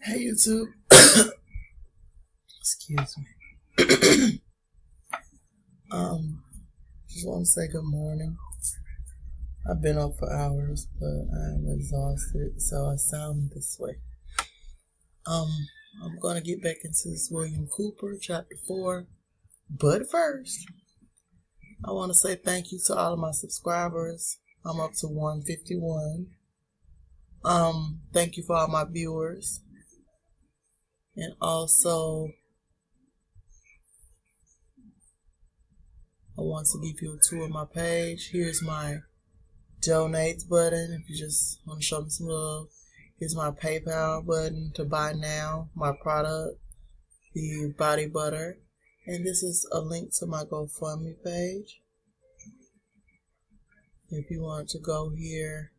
Hey YouTube. Excuse me. Just want to say good morning. I've been up for hours, but I'm exhausted, so I sound this way. I'm gonna get back into this Cooper Ch.4, but first, I want to say thank you to all of my subscribers. I'm up to 151. Thank you for all my viewers. And also, I want to give you a tour of my page. Here's my donate button if you just want to show me some love. Here's my PayPal button to buy now my product, the body butter. And this is a link to my GoFundMe page. If you want to go here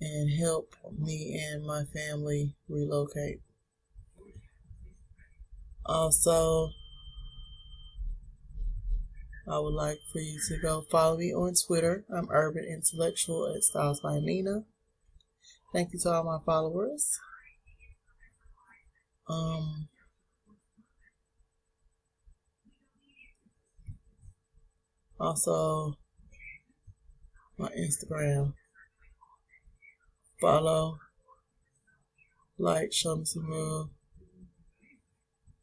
and help me and my family relocate. Also, I would like for you to go follow me on Twitter. I'm Urban Intellectual at StylesbyNina. Thank you to all my followers. Also, my Instagram. Follow, like, show me some love.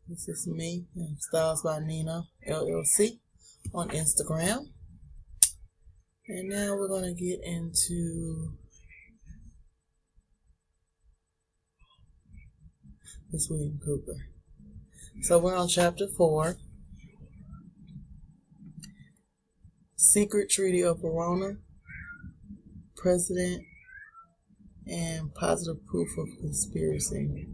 This is me. I'm StylesbyNina, LLC, on Instagram. And now we're going to get into this William Cooper. So we're on chapter 4. Secret Treaty of Verona, President, and Positive Proof of Conspiracy.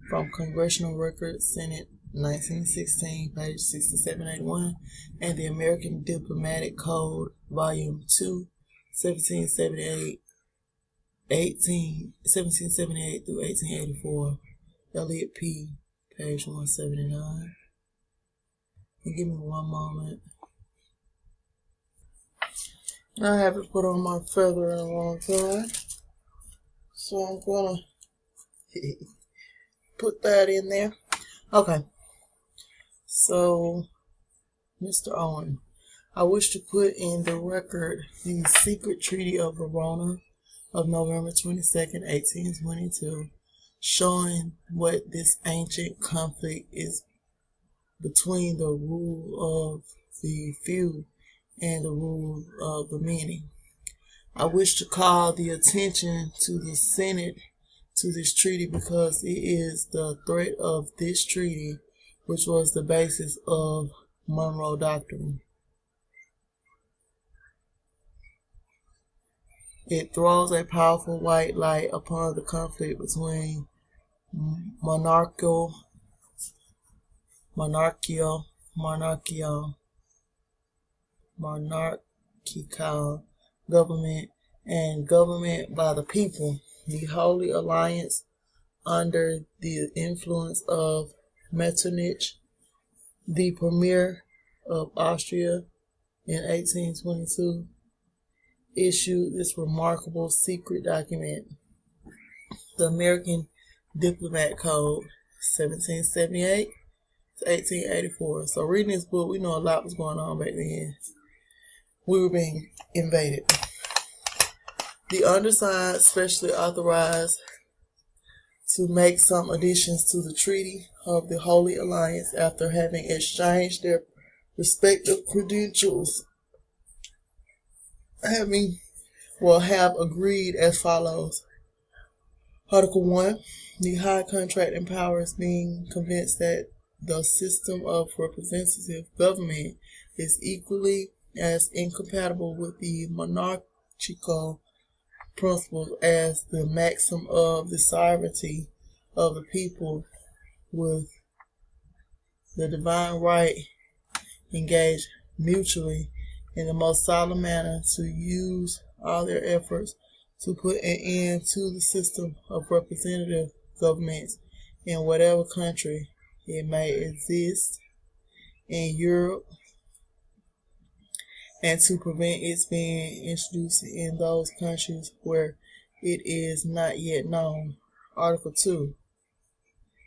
From Congressional Records, Senate 1916, page 6781, and the American Diplomatic Code, Volume 2, 1778 through 1884, Elliot P., page 179. And give me one moment. I haven't put on my feather in a long time, so I'm gonna put that in there. Okay. So, Mr. Owen, I wish to put in the record the Secret Treaty of Verona of November 22nd, 1822, showing what this ancient conflict is between the rule of the few and the rule of the many. I wish to call the attention to the Senate to this treaty because it is the threat of this treaty which was the basis of Monroe Doctrine. It throws a powerful white light upon the conflict between monarchical government and government by the people. The Holy Alliance, under the influence of Metternich, the Premier of Austria, in 1822, issued this remarkable secret document, the American Diplomatic Code, 1778 to 1884. So reading this book, we know a lot was going on back then. We were being invaded. The undersigned specially authorized to make some additions to the Treaty of the Holy Alliance after having exchanged their respective credentials, have agreed as follows. Article 1. The High Contracting Powers, being convinced that the system of representative government is equally as incompatible with the monarchical principles as the maxim of the sovereignty of the people with the divine right, engage mutually in the most solemn manner to use all their efforts to put an end to the system of representative governments in whatever country it may exist in Europe and to prevent its being introduced in those countries where it is not yet known. Article 2.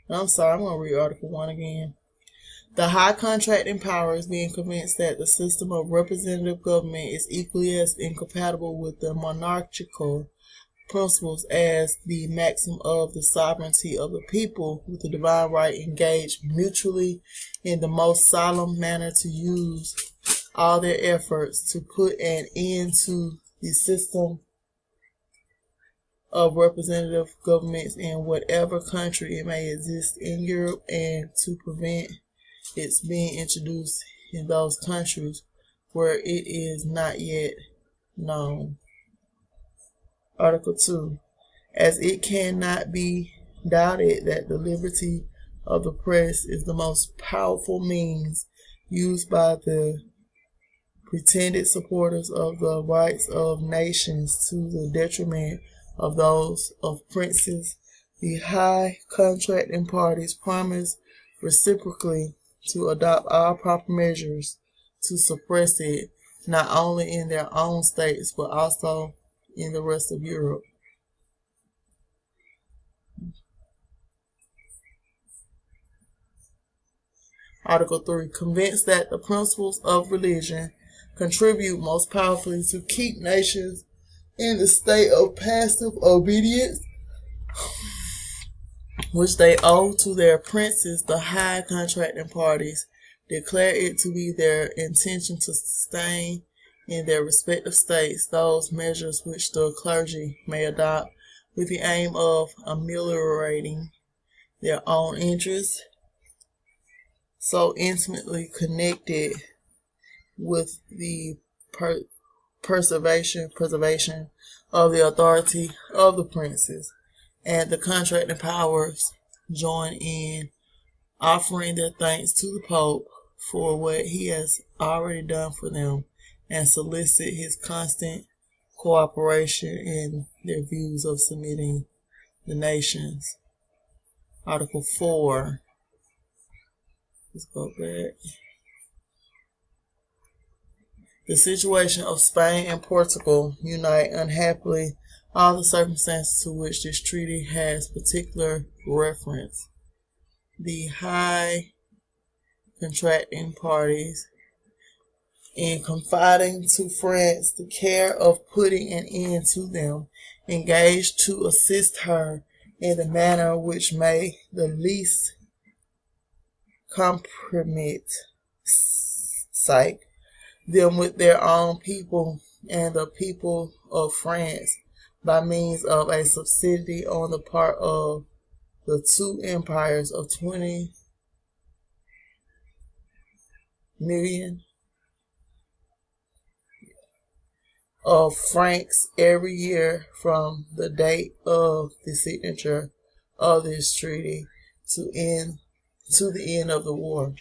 I'm sorry, I'm going to read Article 1 again. The high contracting powers being convinced that the system of representative government is equally as incompatible with the monarchical principles as the maxim of the sovereignty of the people with the divine right, engage mutually in the most solemn manner to use all their efforts to put an end to the system of representative governments in whatever country it may exist in Europe, and to prevent its being introduced in those countries where it is not yet known. Article 2. As it cannot be doubted that the liberty of the press is the most powerful means used by the pretended supporters of the rights of nations to the detriment of those of princes, the high contracting parties promise reciprocally to adopt all proper measures to suppress it, not only in their own states but also in the rest of Europe. Article 3. Convinced that the principles of religion contribute most powerfully to keep nations in the state of passive obedience, which they owe to their princes, the high contracting parties declare it to be their intention to sustain in their respective states those measures which the clergy may adopt with the aim of ameliorating their own interests, so intimately connected with the preservation of the authority of the princes, and the contracting powers join in offering their thanks to the Pope for what he has already done for them, and solicit his constant cooperation in their views of submitting the nations. Article 4. Let's go back. The situation of Spain and Portugal unite unhappily all the circumstances to which this treaty has particular reference. The high contracting parties, in confiding to France the care of putting an end to them, engaged to assist her in the manner which may the least compromise them with their own people and the people of France by means of a subsidy on the part of the two empires of 20 million of francs every year from the date of the signature of this treaty to the end of the war.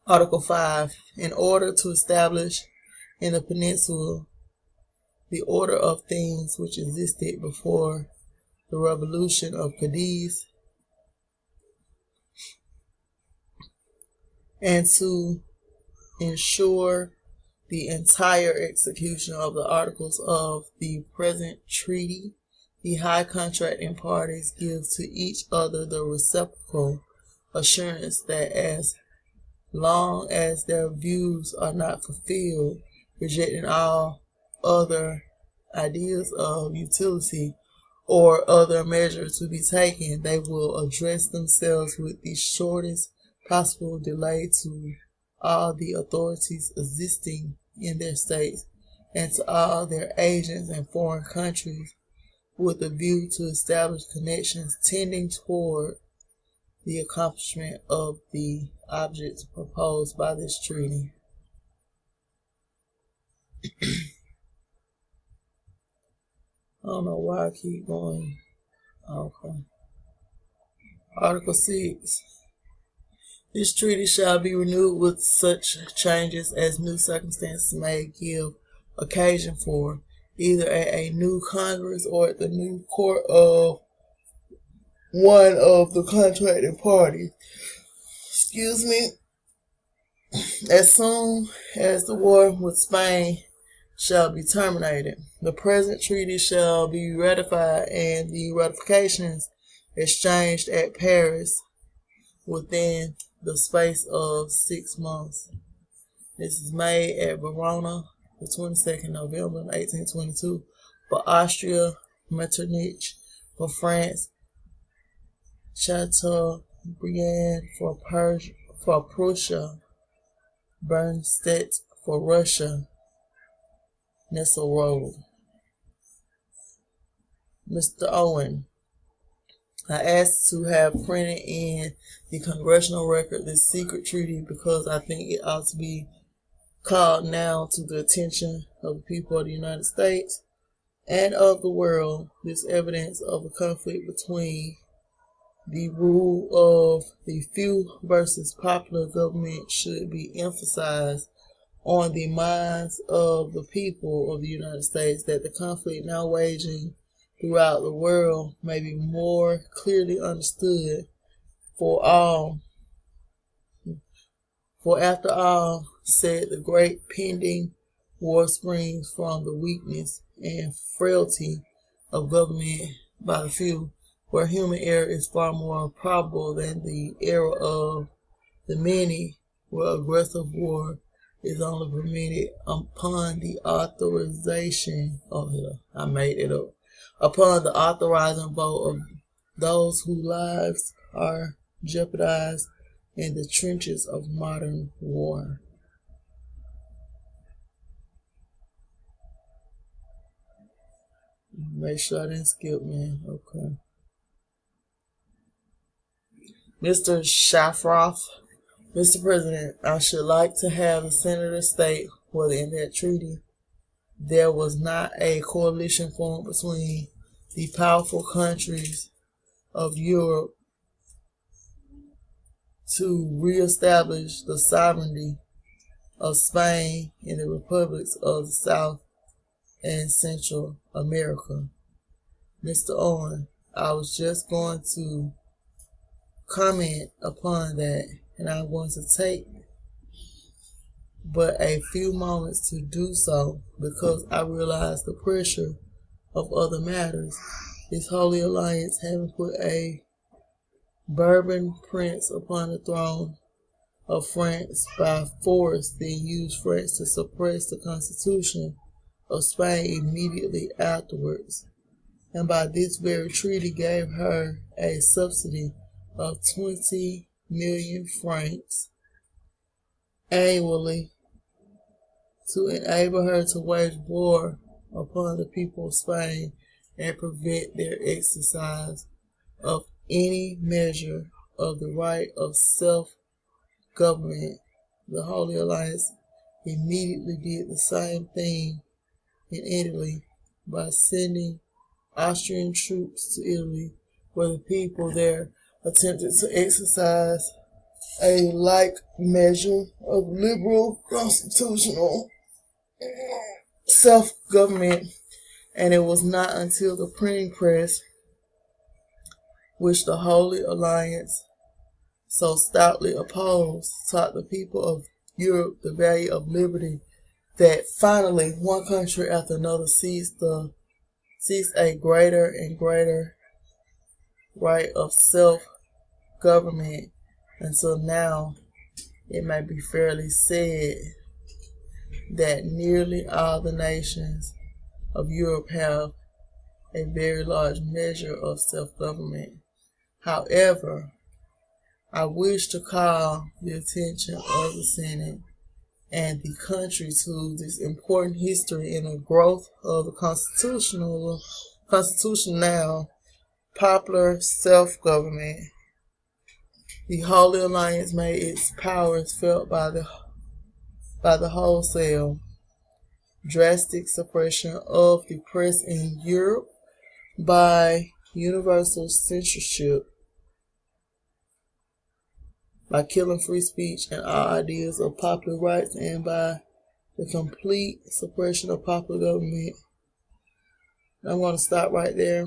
Article 5. In order to establish in the peninsula the order of things which existed before the revolution of Cadiz, and to ensure the entire execution of the articles of the present treaty, the high contracting parties give to each other the reciprocal assurance that as long as their views are not fulfilled, rejecting all other ideas of utility or other measures to be taken, they will address themselves with the shortest possible delay to all the authorities existing in their states and to all their agents in foreign countries with a view to establish connections tending toward the accomplishment of the objects proposed by this treaty. I don't know why I keep going. Okay. Article 6. This treaty shall be renewed with such changes as new circumstances may give occasion for, either at a new Congress or at the new court of one of the contracting parties. Excuse me. As soon as the war with Spain shall be terminated, the present treaty shall be ratified and the ratifications exchanged at Paris within the space of 6 months. This is made at Verona, the 22nd November 1822, for Austria, Metternich; for France, Chateaubriand; for Prussia, Bernstedt; for Russia, Nesselrode. Mr. Owen, I asked to have printed in the Congressional Record this secret treaty because I think it ought to be called now to the attention of the people of the United States and of the world. This evidence of the conflict between the rule of the few versus popular government should be emphasized on the minds of the people of the United States, that the conflict now waging throughout the world may be more clearly understood. For after all, said the great pending war springs from the weakness and frailty of government by the few, where human error is far more probable than the error of the many, where aggressive war is only permitted upon the authorization upon the authorizing vote of those whose lives are jeopardized in the trenches of modern war. Make sure I didn't skip, man. Okay. Mr. Ch.4, Mr. President, I should like to have the senator state whether in that treaty there was not a coalition formed between the powerful countries of Europe to reestablish the sovereignty of Spain in the republics of South and Central America. Mr. Owen, I was just going to comment upon that, and I'm going to take but a few moments to do so because I realize the pressure of other matters. This Holy Alliance having put a Bourbon prince upon the throne of France by force, then used France to suppress the Constitution of Spain immediately afterwards, and by this very treaty gave her a subsidy of 20 million francs annually to enable her to wage war upon the people of Spain and prevent their exercise of any measure of the right of self-government. The Holy Alliance immediately did the same thing in Italy by sending Austrian troops to Italy, where the people there attempted to exercise a like measure of liberal constitutional self-government. And it was not until the printing press, which the Holy Alliance so stoutly opposed, taught the people of Europe the value of liberty, that finally one country after another seized a greater and greater right of self-government, until now it may be fairly said that nearly all the nations of Europe have a very large measure of self-government. However, I wish to call the attention of the Senate and the country to this important history in the growth of the constitutional popular self-government. The Holy Alliance made its powers felt by the wholesale, drastic suppression of the press in Europe, by universal censorship, by killing free speech and all ideas of popular rights, and by the complete suppression of popular government. I'm going to stop right there.